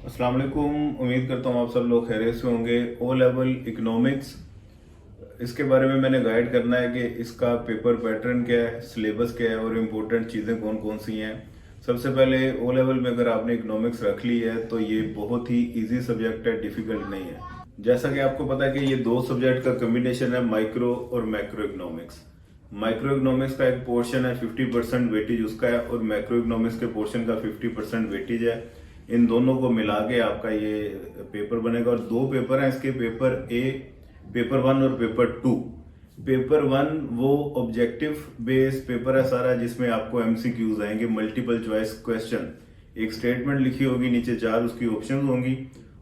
अस्सलाम वालेकुम। उम्मीद करता हूँ आप सब लोग खैरियत से होंगे। ओ लेवल इकोनॉमिक्स, इसके बारे में मैंने गाइड करना है कि इसका पेपर पैटर्न क्या है, सिलेबस क्या है और इम्पोर्टेंट चीज़ें कौन कौन सी हैं। सबसे पहले ओ लेवल में अगर आपने इकोनॉमिक्स रख ली है तो ये बहुत ही इजी सब्जेक्ट है, डिफिकल्ट नहीं है। जैसा कि आपको पता है कि ये दो सब्जेक्ट का कम्बिनेशन है, माइक्रो और मैक्रो इकोनॉमिक्स। माइक्रो इकोनॉमिक्स का एक पोर्शन है 50% वेटेज उसका है और मैक्रो इकोनॉमिक्स के पोर्शन का 50% वेटेज है। इन दोनों को मिला के आपका ये पेपर बनेगा और दो पेपर हैं इसके, पेपर ए, पेपर 1 और पेपर 2। पेपर 1 वो ऑब्जेक्टिव बेस्ड पेपर है सारा, जिसमें आपको एमसीक्यूज आएंगे, मल्टीपल चॉइस क्वेश्चन। एक स्टेटमेंट लिखी होगी, नीचे 4 उसकी ऑप्शन होंगी,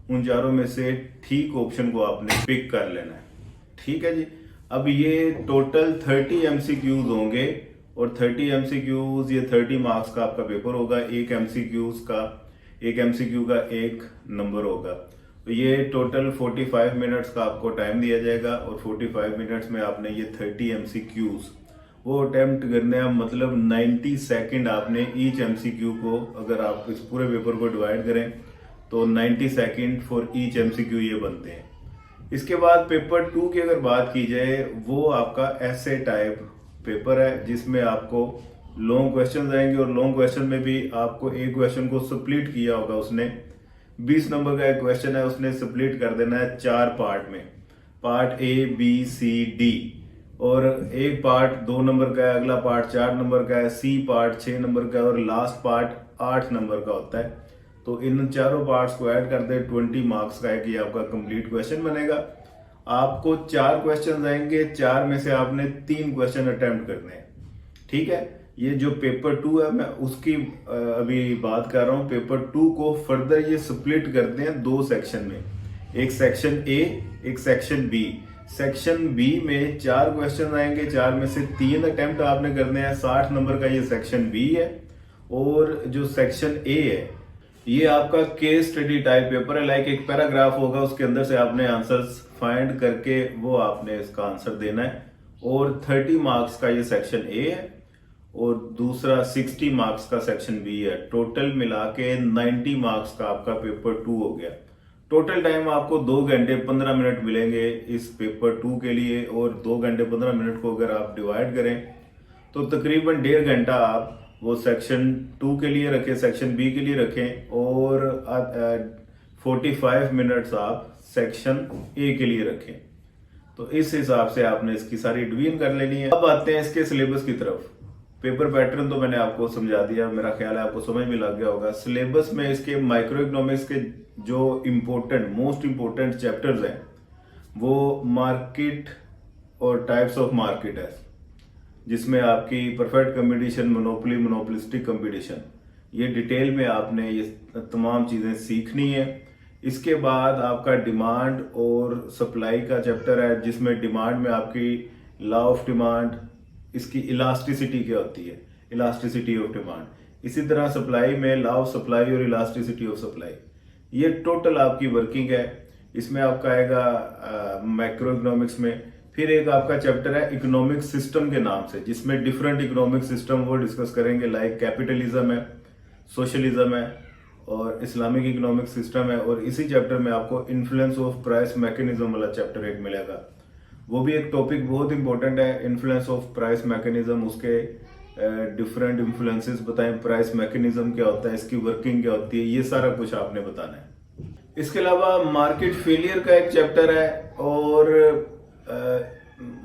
उन चारों में से ठीक ऑप्शन को आपने पिक कर लेना है। ठीक है जी। अब ये टोटल 30 एमसीक्यूज होंगे और 30 एमसीक्यूज, ये 30 मार्क्स का आपका पेपर होगा। एक एमसीक्यू का 1 नंबर होगा। तो ये टोटल 45 मिनट्स का आपको टाइम दिया जाएगा और 45 मिनट्स में आपने ये 30 एमसीक्यूज वो अटेम्प्ट करने हैं। मतलब 90 सेकंड आपने ईच एमसीक्यू को, अगर आप इस पूरे पेपर को डिवाइड करें तो 90 सेकंड फॉर ईच एमसीक्यू ये बनते हैं। इसके बाद पेपर 2 की अगर बात की जाए, वो आपका ऐसे टाइप पेपर है जिसमें आपको लॉन्ग क्वेश्चन आएंगे और लॉन्ग क्वेश्चन में भी आपको एक क्वेश्चन को स्प्लिट किया होगा उसने। 20 नंबर का एक क्वेश्चन है, उसने स्प्लिट कर देना है 4 पार्ट में, part A B C D. और एक पार्ट 2 नंबर का है, अगला पार्ट 4 नंबर का है, सी पार्ट 6 नंबर का है और लास्ट पार्ट 8 नंबर का होता है। तो इन चारों पार्ट्स को ऐड कर दे, 20 मार्क्स का है कि आपका कंप्लीट क्वेश्चन बनेगा। आपको 4 क्वेश्चन आएंगे, 4 में से आपने 3 क्वेश्चन अटेम्प्ट करने हैं। ठीक है। ये जो पेपर 2 है, मैं उसकी अभी बात कर रहा हूँ। पेपर 2 को फर्दर ये स्प्लिट करते हैं 2 सेक्शन में, एक सेक्शन ए, एक सेक्शन बी। सेक्शन बी में 4 क्वेश्चन आएंगे, 4 में से 3 अटेम्प्ट आपने करने हैं। 60 नंबर का ये सेक्शन बी है। और जो सेक्शन ए है, ये आपका केस स्टडी टाइप पेपर है। लाइक एक पैराग्राफ होगा, उसके अंदर से आपने आंसर्स फाइंड करके वो आपने इसका आंसर देना है। और 30 मार्क्स का ये सेक्शन ए है और दूसरा 60 मार्क्स का सेक्शन बी है। टोटल मिला के 90 मार्क्स का आपका पेपर 2 हो गया। टोटल टाइम आपको 2 घंटे 15 मिनट मिलेंगे इस पेपर 2 के लिए। और 2 घंटे 15 मिनट को अगर आप डिवाइड करें तो तकरीबन 1.5 घंटा आप वो सेक्शन 2 के लिए रखें, सेक्शन बी के लिए रखें, और 45 मिनट्स आप सेक्शन ए के लिए रखें। तो इस हिसाब से आपने इसकी सारी डिवीजन कर लेनी है। अब आते हैं इसके सिलेबस की तरफ। पेपर पैटर्न तो मैंने आपको समझा दिया, मेरा ख्याल है आपको समझ में लग गया होगा। सिलेबस में इसके माइक्रो इकोनॉमिक्स के जो मोस्ट इंपोर्टेंट चैप्टर्स हैं वो मार्केट और टाइप्स ऑफ मार्केट है, जिसमें आपकी perfect competition, monopoly, monopolistic competition, ये डिटेल में आपने ये तमाम चीजें सीखनी है। इसके बाद आपका डिमांड और सप्लाई का चैप्टर है, जिसमें डिमांड में आपकी लॉ ऑफ डिमांड, इसकी इलास्टिसिटी क्या होती है, इलास्टिसिटी ऑफ डिमांड। इसी तरह सप्लाई में लॉ ऑफ सप्लाई और इलास्टिसिटी ऑफ सप्लाई। ये टोटल आपकी वर्किंग है। इसमें आपका आएगा मैक्रो इकोनॉमिक्स में। फिर एक आपका चैप्टर है इकोनॉमिक सिस्टम के नाम से, जिसमें डिफरेंट इकोनॉमिक सिस्टम वो डिस्कस करेंगे। लाइक कैपिटलिज्म है, सोशलिज्म है और इस्लामिक इकोनॉमिक सिस्टम है। और इसी चैप्टर में आपको इन्फ्लुएंस ऑफ प्राइस मैकेनिज्म वाला चैप्टर एक मिलेगा। वो भी एक टॉपिक बहुत इंपॉर्टेंट है, इन्फ्लुएंस ऑफ प्राइस मैकेनिज्म। उसके डिफरेंट इन्फ्लुएंसेस बताएं, प्राइस मैकेनिज्म क्या होता है, इसकी वर्किंग क्या होती है, ये सारा कुछ आपने बताना है। इसके अलावा मार्केट फेलियर का एक चैप्टर है और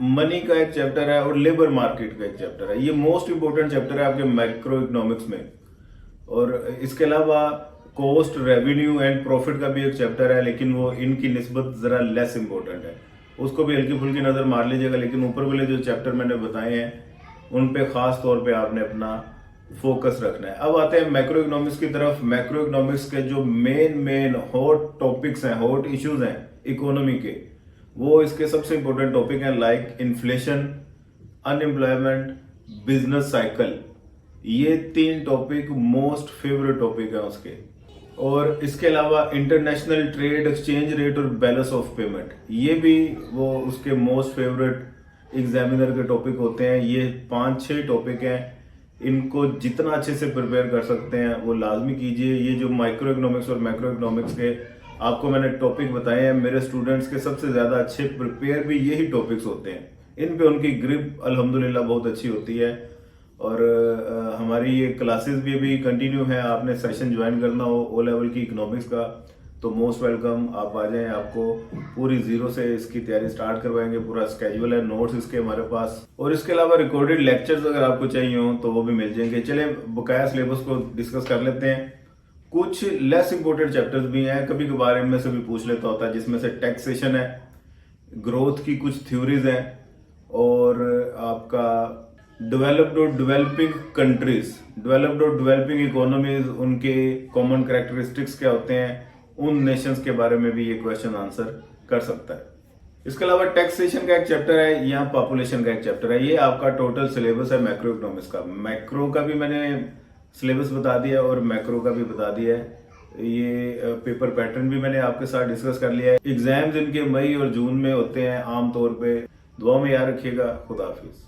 मनी का एक चैप्टर है और लेबर मार्केट का एक चैप्टर है। ये मोस्ट इंपोर्टेंट चैप्टर है आपके माइक्रो इकोनॉमिक्स में। और इसके अलावा कॉस्ट, रेवेन्यू एंड प्रॉफिट का भी एक चैप्टर है, लेकिन वो इनकी निस्बत जरा लेस इंपॉर्टेंट है, उसको भी हल्की फुल्की नजर मार लीजिएगा। लेकिन ऊपर वाले जो चैप्टर मैंने बताए हैं उन पे खास तौर पे आपने अपना फोकस रखना है। अब आते हैं मैक्रो इकोनॉमिक्स की तरफ। मैक्रो इकोनॉमिक्स के जो मेन हॉट टॉपिक्स हैं, हॉट इश्यूज हैं इकोनॉमी के, वो इसके सबसे इंपॉर्टेंट टॉपिक हैं। Like inflation, unemployment, business cycle. ये 3 टॉपिक मोस्ट फेवरेट टॉपिक है उसके। और इसके अलावा इंटरनेशनल ट्रेड, एक्सचेंज रेट और बैलेंस ऑफ पेमेंट, ये भी वो उसके मोस्ट फेवरेट एग्जामिनर के टॉपिक होते हैं। ये 5-6 टॉपिक हैं इनको जितना अच्छे से प्रिपेयर कर सकते हैं वो लाजमी कीजिए। ये जो माइक्रो इकोनॉमिक्स और मैक्रो इकोनॉमिक्स के आपको मैंने टॉपिक बताए हैं, मेरे स्टूडेंट्स के सबसे ज़्यादा अच्छे प्रिपेयर भी यही टॉपिक्स होते हैं। इन पे उनकी ग्रिप अल्हम्दुलिल्लाह बहुत अच्छी होती है। और हमारी ये क्लासेस भी अभी कंटिन्यू है। आपने सेशन ज्वाइन करना हो ओ लेवल की इकोनॉमिक्स का तो मोस्ट वेलकम, आप आ जाएं। आपको पूरी जीरो से इसकी तैयारी स्टार्ट करवाएंगे। पूरा स्केड्यूल है, नोट्स इसके हमारे पास, और इसके अलावा रिकॉर्डेड लेक्चर्स अगर आपको चाहिए हो तो वो भी मिल जाएंगे। चले बकाया सिलेबस को डिस्कस कर लेते हैं। कुछ लेस इंपोर्टेंट चैप्टर्स भी हैं, कभी कभार इनमें से भी पूछ लेता होता है, जिसमें से टैक्सेशन है, ग्रोथ की कुछ थ्योरीज हैं, और आपका डेवलप्ड और डेवलपिंग कंट्रीज, डेवलप्ड और डेवलपिंग इकोनॉमीज, उनके कॉमन कैरेक्टरिस्टिक्स क्या होते हैं, उन नेशंस के बारे में भी ये क्वेश्चन आंसर कर सकता है। इसके अलावा टैक्सेशन का एक चैप्टर है या पॉपुलेशन का एक चैप्टर है। ये आपका टोटल सिलेबस है मैक्रो इकोनॉमिक्स का। मैक्रो का भी मैंने सिलेबस बता दिया और मैक्रो का भी बता दिया है। ये पेपर पैटर्न भी मैंने आपके साथ डिस्कस कर लिया है। एग्जाम्स इनके मई और जून में होते हैं आमतौर पे। दुआ में याद रखिएगा। खुदा हाफिज।